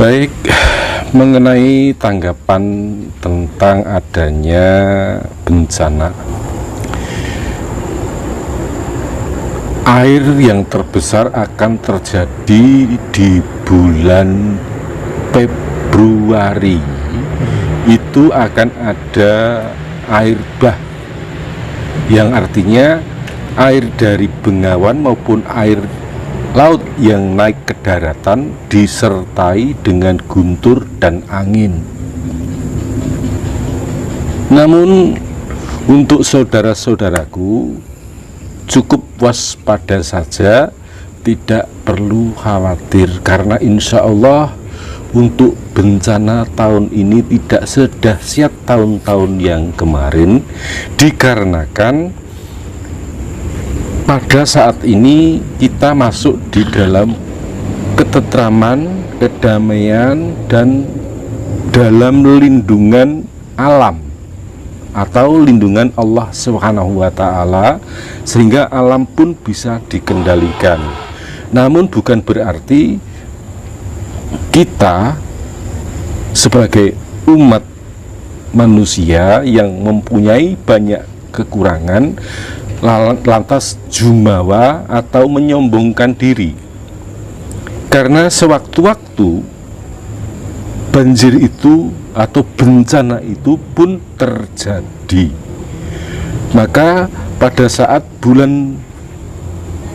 Baik, mengenai tanggapan tentang adanya bencana air yang terbesar akan terjadi di bulan Februari. Itu akan ada air bah, yang artinya air dari Bengawan maupun air laut yang naik ke daratan disertai dengan guntur dan angin. Namun untuk saudara-saudaraku, cukup waspada saja, tidak perlu khawatir, karena insya Allah untuk bencana tahun ini tidak sedahsyat tahun-tahun yang kemarin, dikarenakan pada saat ini kita masuk di dalam ketentraman, kedamaian, dan dalam lindungan alam atau lindungan Allah Subhanahu wa Ta'ala, sehingga alam pun bisa dikendalikan. Namun bukan berarti kita sebagai umat manusia yang mempunyai banyak kekurangan lantas jumawa atau menyombongkan diri, karena sewaktu-waktu banjir itu atau bencana itu pun terjadi. Maka pada saat bulan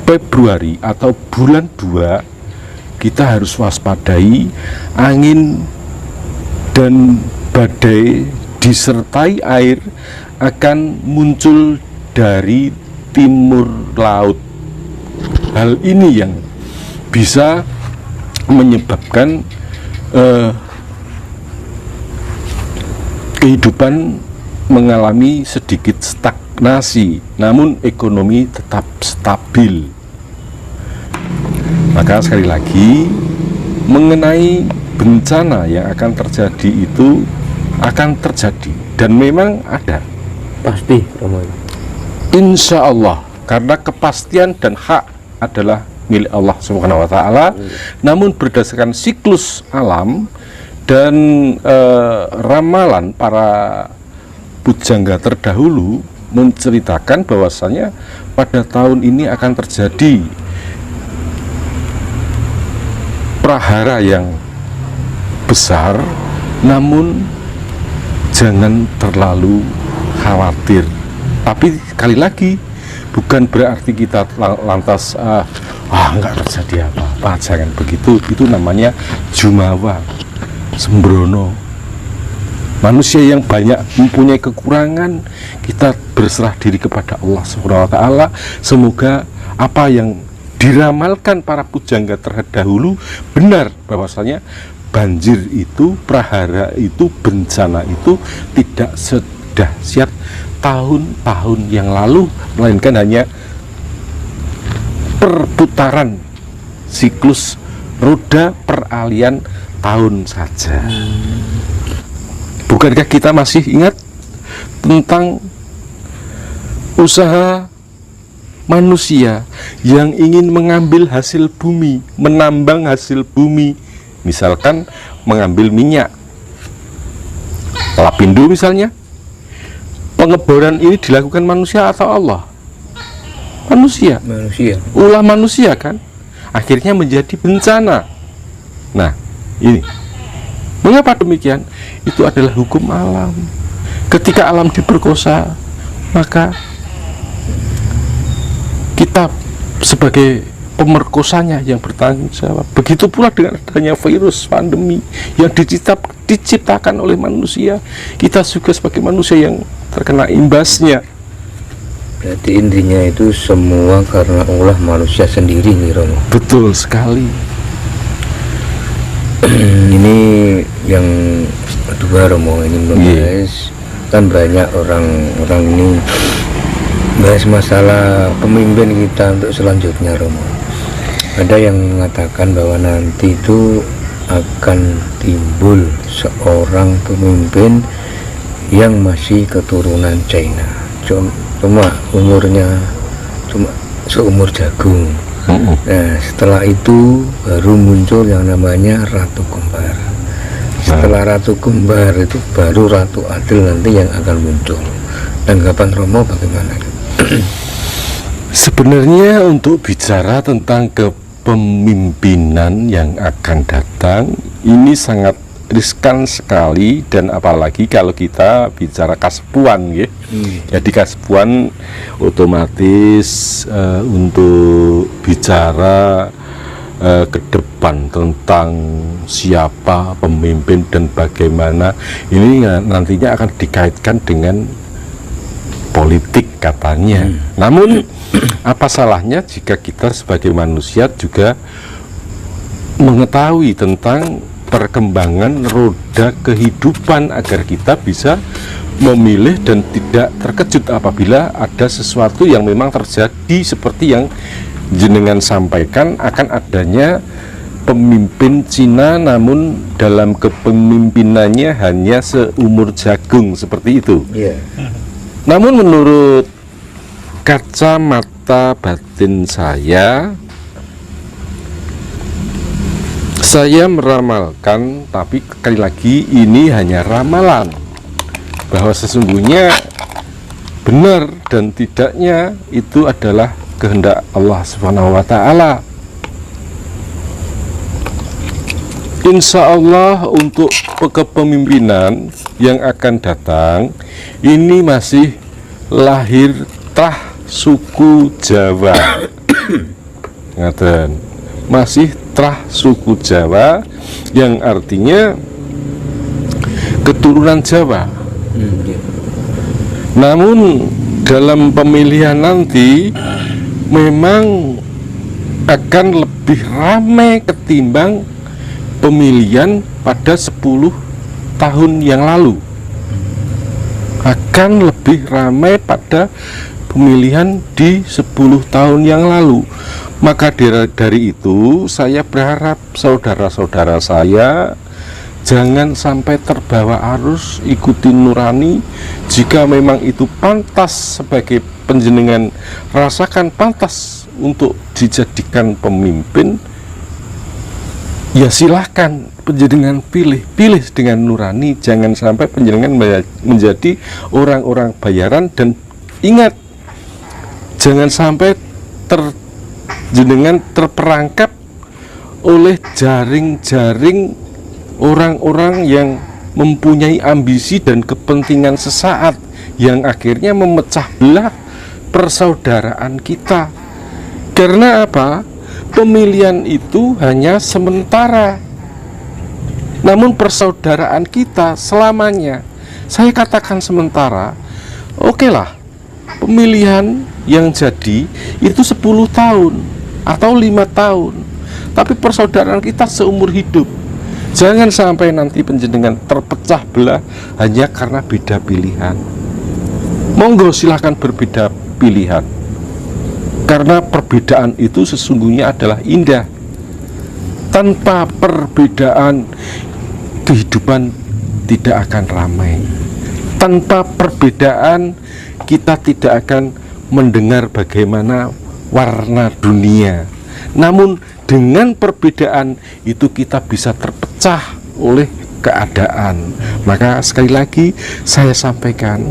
Februari atau bulan 2, kita harus waspadai angin dan badai disertai air akan muncul dari timur laut. Hal ini yang bisa menyebabkan kehidupan mengalami sedikit stagnasi, namun ekonomi tetap stabil. Maka sekali lagi, mengenai bencana yang akan terjadi itu akan terjadi dan memang ada, pasti Romo. insya Allah, karena kepastian dan hak adalah milik Allah Subhanahu wa Ta'ala. Namun berdasarkan siklus alam dan ramalan para pujangga terdahulu menceritakan bahwasanya pada tahun ini akan terjadi prahara yang besar, namun jangan terlalu khawatir. Tapi sekali lagi, bukan berarti kita lantas nggak terjadi apa-apa, jangan begitu. Itu namanya jumawa, sembrono. Manusia yang banyak mempunyai kekurangan, kita berserah diri kepada Allah Subhanahu wa Ta'ala. Semoga apa yang diramalkan para pujangga terdahulu benar, bahwasanya banjir itu, prahara itu, bencana itu tidak sedahsyat tahun-tahun yang lalu, melainkan hanya perputaran siklus roda peralihan tahun saja. Bukankah kita masih ingat tentang usaha manusia yang ingin mengambil hasil bumi, menambang hasil bumi, misalkan mengambil minyak, lapindo misalnya? Pengeboran ini dilakukan manusia atau Allah? Manusia. Ulah manusia kan? Akhirnya menjadi bencana. Nah, ini. Mengapa demikian? Itu adalah hukum alam. Ketika alam diperkosa, maka kita sebagai pemerkosanya yang bertanggung jawab. Begitu pula dengan adanya virus pandemi yang diciptakan oleh manusia, kita juga sebagai manusia yang terkena imbasnya. Berarti intinya itu semua karena ulah manusia sendiri nih Romo. Betul sekali. Ini yang kedua Romo, ini membahas kan banyak orang ini bahas masalah pemimpin kita untuk selanjutnya Romo. Ada yang mengatakan bahwa nanti itu akan timbul seorang pemimpin yang masih keturunan China, cuma umurnya cuma seumur jagung. Nah, setelah itu baru muncul yang namanya Ratu Kembar. Setelah Ratu Kembar itu baru Ratu Adil nanti yang akan muncul. Tanggapan Romo bagaimana? Sebenarnya untuk bicara tentang kepemimpinan yang akan datang ini sangat riskan sekali, dan apalagi kalau kita bicara kasepuan ya. Jadi kasepuan otomatis untuk bicara ke depan tentang siapa pemimpin dan bagaimana ini nantinya akan dikaitkan dengan politik katanya. Namun apa salahnya jika kita sebagai manusia juga mengetahui tentang perkembangan roda kehidupan agar kita bisa memilih dan tidak terkejut apabila ada sesuatu yang memang terjadi seperti yang jenengan sampaikan, akan adanya pemimpin Cina namun dalam kepemimpinannya hanya seumur jagung seperti itu. Namun menurut kacamata batin saya meramalkan, tapi sekali lagi ini hanya ramalan, bahwa sesungguhnya benar dan tidaknya itu adalah kehendak Allah Subhanahu wa Ta'ala. Insya Allah untuk kepemimpinan yang akan datang ini masih lahir trah suku Jawa. Ngaten, masih trah suku Jawa yang artinya keturunan Jawa. Namun dalam pemilihan nanti memang akan lebih ramai ketimbang pemilihan pada 10 tahun yang lalu. Akan lebih ramai pada pemilihan di 10 tahun yang lalu. Maka dari itu saya berharap saudara-saudara saya jangan sampai terbawa arus, ikuti nurani. Jika memang itu pantas sebagai penjenengan rasakan pantas untuk dijadikan pemimpin, ya silahkan penjenengan pilih dengan nurani. Jangan sampai penjenengan menjadi orang-orang bayaran, dan ingat, jangan sampai jenengan terperangkap oleh jaring-jaring orang-orang yang mempunyai ambisi dan kepentingan sesaat yang akhirnya memecah belah persaudaraan kita. Karena apa? Pemilihan itu hanya sementara, namun persaudaraan kita selamanya. Saya katakan sementara, oke lah, pemilihan yang jadi itu 10 tahun atau 5 tahun, tapi persaudaraan kita seumur hidup. Jangan sampai nanti penjenengan terpecah belah hanya karena beda pilihan. Monggo silahkan berbeda pilihan, karena perbedaan itu sesungguhnya adalah indah. Tanpa perbedaan kehidupan tidak akan ramai. Tanpa perbedaan kita tidak akan mendengar bagaimana warna dunia. Namun dengan perbedaan itu kita bisa terpecah oleh keadaan. Maka sekali lagi saya sampaikan,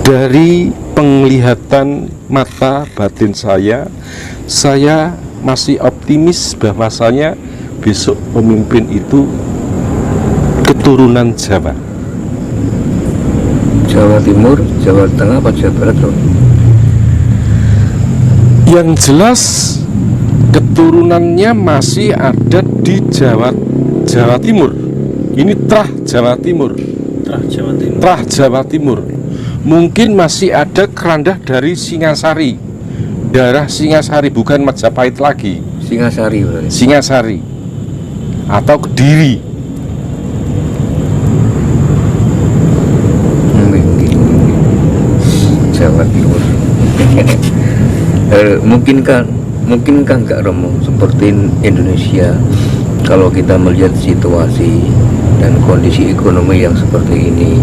dari penglihatan mata batin saya masih optimis bahwasanya besok pemimpin itu keturunan Jawa. Jawa Timur, Jawa Tengah, apa Jawa Barat, Bro? Yang jelas keturunannya masih ada di Jawa Timur. Ini trah Jawa Timur. Trah Jawa Timur. Mungkin masih ada kerandah dari Singasari, daerah Singasari, bukan Majapahit lagi. Singasari berarti. Singasari atau Kediri. Jawa Timur. Mungkinkah nggak Romo seperti Indonesia, kalau kita melihat situasi dan kondisi ekonomi yang seperti ini,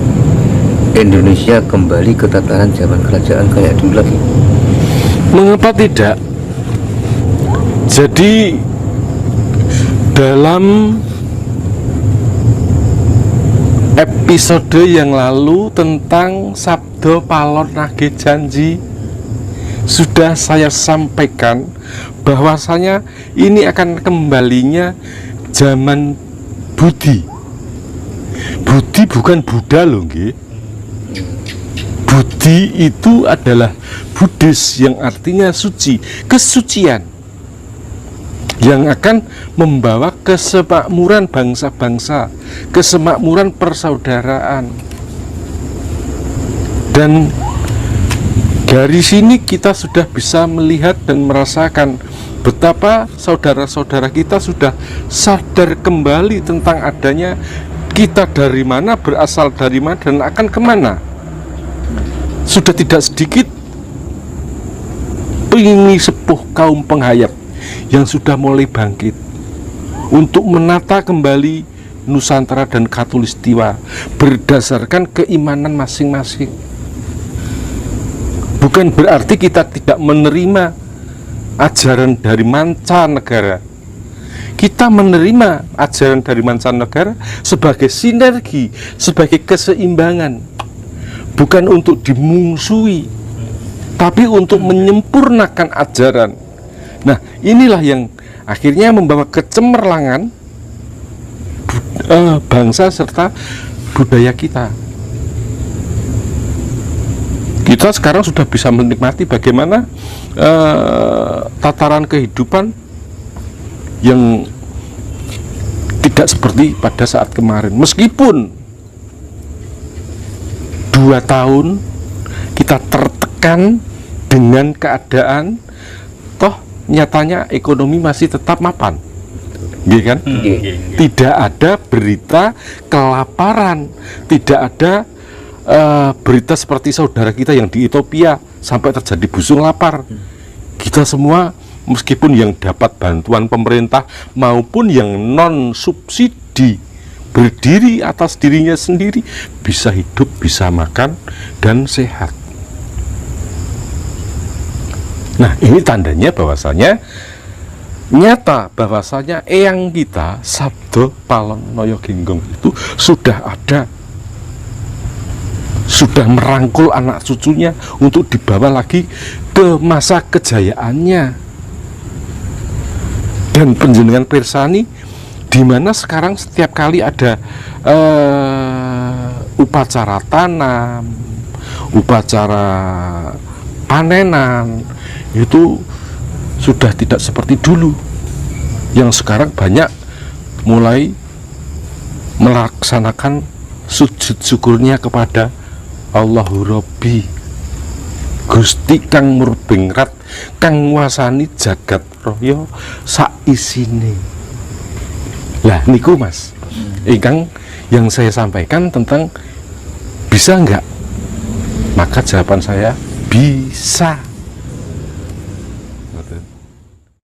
Indonesia kembali ke tatanan zaman kerajaan kayak dulu lagi? Mengapa tidak? Jadi dalam episode yang lalu tentang Sabdo Palon Nage Janji sudah saya sampaikan bahwasanya ini akan kembalinya zaman Budi. Budi bukan Buddha loh, nggih. Budi itu adalah Buddhis yang artinya suci, kesucian yang akan membawa kesemakmuran bangsa-bangsa, kesemakmuran persaudaraan. Dan dari sini kita sudah bisa melihat dan merasakan betapa saudara-saudara kita sudah sadar kembali tentang adanya kita dari mana, berasal dari mana, dan akan kemana. Sudah tidak sedikit ini sepuh kaum penghayat yang sudah mulai bangkit untuk menata kembali Nusantara dan Katulistiwa berdasarkan keimanan masing-masing. Bukan berarti kita tidak menerima ajaran dari mancanegara. Kita menerima ajaran dari mancanegara sebagai sinergi, sebagai keseimbangan, bukan untuk dimungsuhi, tapi untuk menyempurnakan ajaran. Nah, inilah yang akhirnya membawa kecemerlangan bangsa serta budaya kita. Kita sekarang sudah bisa menikmati bagaimana tataran kehidupan yang tidak seperti pada saat kemarin. Meskipun 2 tahun kita tertekan dengan keadaan, toh nyatanya ekonomi masih tetap mapan, gitu kan? Tidak ada berita kelaparan, tidak ada berita seperti saudara kita yang di Ethiopia sampai terjadi busung lapar. Kita semua, meskipun yang dapat bantuan pemerintah maupun yang non subsidi, berdiri atas dirinya sendiri, bisa hidup, bisa makan dan sehat. Nah, ini tandanya bahwasanya nyata bahwasanya eyang kita Sabdo Palon Noyoginggong itu sudah ada, sudah merangkul anak cucunya untuk dibawa lagi ke masa kejayaannya. Dan Panjenengan pirsani di mana sekarang setiap kali ada upacara tanam, upacara panenan, itu sudah tidak seperti dulu. Yang sekarang banyak mulai melaksanakan sujud syukurnya kepada Allahu Rabbi, Gusti kang murbingrat, kang nguasani jagat raya saisine. Lah niku Mas, ingkang yang saya sampaikan tentang bisa enggak? Maka jawaban saya bisa.